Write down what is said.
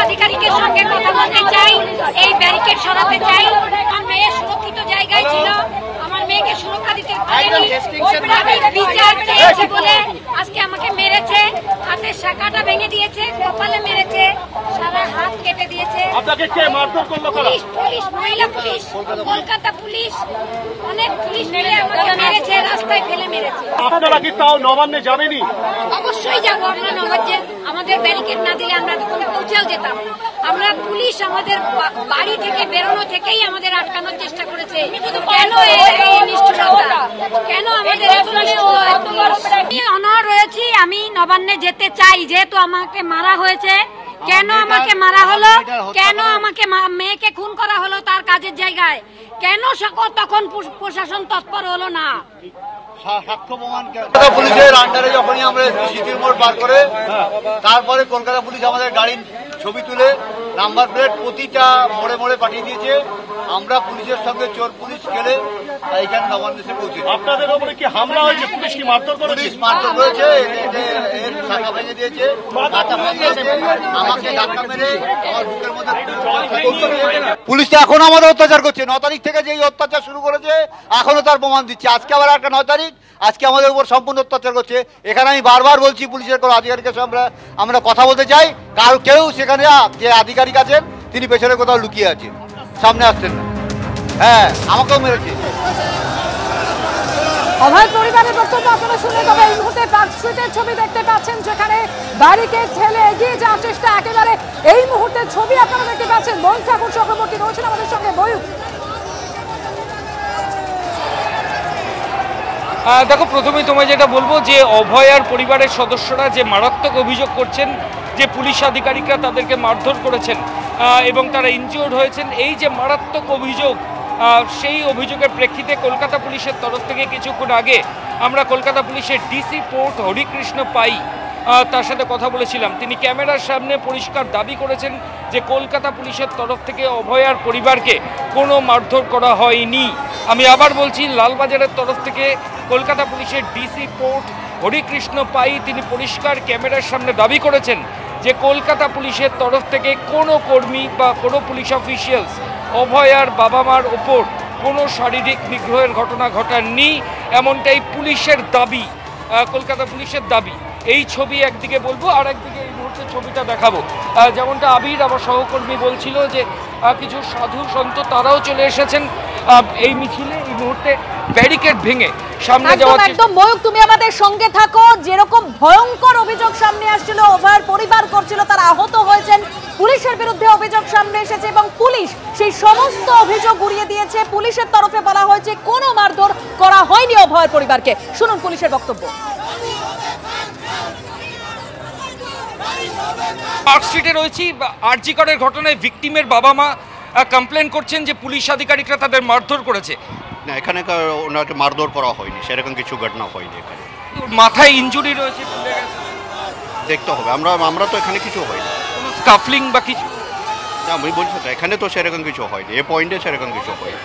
আধিকারিকের সঙ্গে কথা বলতে চাই, এই ব্যারিকেড সরাতে চাই। আমার মেয়ে সুরক্ষিত জায়গায় ছিল, আমার মেয়েকে সুরক্ষা দিতে পারেনি, বিচার চেয়েছে বলে আজকে আমাকে মেরেছে, হাতের শাখাটা ভেঙে দিয়েছে, কপালে মেরেছে, সারা হাত কেটে দিয়েছে। পুলিশ, মহিলা পুলিশ, কলকাতা পুলিশ, অনেক পুলিশ মিলে আমাকে মেরেছে, রাস্তায় ফেলে মেরেছে। আপনারা কি তাও নবান্নে যাবেনি? অবশ্যই যাবো। আমরা নবান্নে, আমাদের ব্যারিকেড না দিলে আমরা তখন পৌঁছেও যেতাম। আমরা পুলিশ আমাদের বাড়ি থেকে বেরোনো থেকেই আমাদের আটকানোর চেষ্টা করেছে। কেন এই নিষ্ঠুরতা, কেন আমাদের এত অনড় রয়েছি। আমি নবান্নে যেতে চাই, যেহেতু আমাকে মারা হয়েছে। কেন আমাকে মারা হলো, কেন আমাকে মেয়েকে খুন করা হলো তার কাজের জায়গায়, কেন তখন প্রশাসন তৎপর হলো না? পুলিশের আন্ডারে যখনই আমরা সিটির মোড় পার করে তারপরে কলকাতা পুলিশ আমাদের গাড়ির ছবি তুলে নাম্বার প্লেট প্রতিটা মোড়ে মোড়ে পাঠিয়ে দিয়েছে। আমরা পুলিশের সঙ্গে চোর পুলিশ খেলে এখানে নবান্ন এসে পৌঁছে। আপনাদের উপরে কি হামলা হয়েছে? পুলিশ কি মারধর করেছে? পুলিশ মারধর করেছে, এর শাখা ভেঙে দিয়েছে, মাথা ভেঙে দিয়েছে, আমাকে ধাক্কা মেরে আমার বুকের মধ্যে। পুলিশ তো এখন আমাদের অত্যাচার করছে। 9 তারিখ থেকে যে অত্যাচার শুরু করেছে এখনো তার প্রমাণ দিচ্ছে। আজকে আবার একটা 9 তারিখ, আজকে আমাদের উপর সম্পূর্ণ অত্যাচার করছে। এখানে আমি বারবার বলছি পুলিশের কোনো আধিকারিকের সঙ্গে আমরা কথা বলতে চাই, কারণ কেউ সেখানে যে আধিকারিক আছেন তিনি পেছনে কোথাও লুকিয়ে আছেন, সামনে আসছেন না। হ্যাঁ, আমাকেও মেরেছে। অভয় পরিবারের বক্তব্য আপনারা শুনে, তবে এই মুহূর্তে পার্ক স্ট্রিটের ছবি দেখতে পাচ্ছেন, যেখানে ব্যারিকেড ঠেলে এগিয়ে যাওয়ার চেষ্টা। একেবারে এই মুহূর্তে ছবি আপনারা দেখতে পাচ্ছেন। ময়ূক ঠাকুর চক্রবর্তী রয়েছেন আমাদের সঙ্গে। ময়ূক, দেখো, প্রথমেই তোমায় যেটা বলবো যে অভয় আর পরিবারের সদস্যরা যে মারাত্মক অভিযোগ করছেন যে পুলিশ আধিকারিকরা তাদেরকে মারধর করেছেন এবং তারা ইনজিওর্ড হয়েছেন, এই যে মারাত্মক অভিযোগ, সেই অভিযোগের প্রেক্ষিতে কলকাতা পুলিশের তরফ থেকে কিছুক্ষণ আগে আমরা কলকাতা পুলিশের ডিসি পোর্ট হরিকৃষ্ণ পাই তার সাথে কথা বলেছিলাম। তিনি ক্যামেরার সামনে পরিষ্কার দাবি করেছেন যে কলকাতা পুলিশের তরফ থেকে অভয় আর পরিবারকে কোনো মারধর করা হয়নি। আমি আবার বলছি, লালবাজারের তরফ থেকে কলকাতা পুলিশের ডিসি পোর্ট হরিকৃষ্ণ পাই তিনি পরিষ্কার ক্যামেরার সামনে দাবি করেছেন যে কলকাতা পুলিশের তরফ থেকে কোনো কর্মী বা কোনো পুলিশ অফিসিয়ালস অভয় আর বাবা মার ওপর কোনো শারীরিক নিগ্রহের ঘটনা ঘটাননি, এমনটাই পুলিশের দাবি, কলকাতা পুলিশের দাবি। এই ছবি একদিকে বলবো, আর একদিকে এই মুহূর্তে ছবিটা দেখাবো। যেমনটা আবির আমার সহকর্মী বলছিল যে কিছু সাধু সন্ত তারাও চলে এসেছেন এই মিছিলে। এই মুহূর্তে ব্যারিকেড ভেঙে সামনে যাওয়া। একদম ময়ূক, তুমি আমাদের সঙ্গে থাকো। যেরকম ভয়ঙ্কর অভিযোগ সামনে আসছিল, অভয়ের পরিবার করছিল, তারা আহত হয়েছেন, পুলিশের বিরুদ্ধে অভিযোগ সামনে এসেছে এবং পুলিশ সেই সমস্ত অভিযোগ উড়িয়ে দিয়েছে। পুলিশের তরফে বলা হয়েছে কোনো মারধর করা হয়নি অভয়ের পরিবারকে। শুনুন পুলিশের বক্তব্য। পার্ক স্ট্রিটে রয়েছি। আরজি করের ঘটনায় ভিকটিমের বাবা মা কমপ্লেন করছেন যে পুলিশ আধিকারিকরা তাদের মারধর করেছে। না, এখানে ওনাকে মারধর করা হয়নি, সেরকম কিছু ঘটনা হয়নি। এখানে মাথায় ইনজুরি রয়েছে, দেখতে হবে। আমরা তো এখানে কিছু হয়নি, কোনো স্কাফলিং বা কিছু। না, আমি বলছি তো এখানে তো সেরকম কিছু হয়নি, এ পয়েন্টে সেরকম কিছু হয়নি।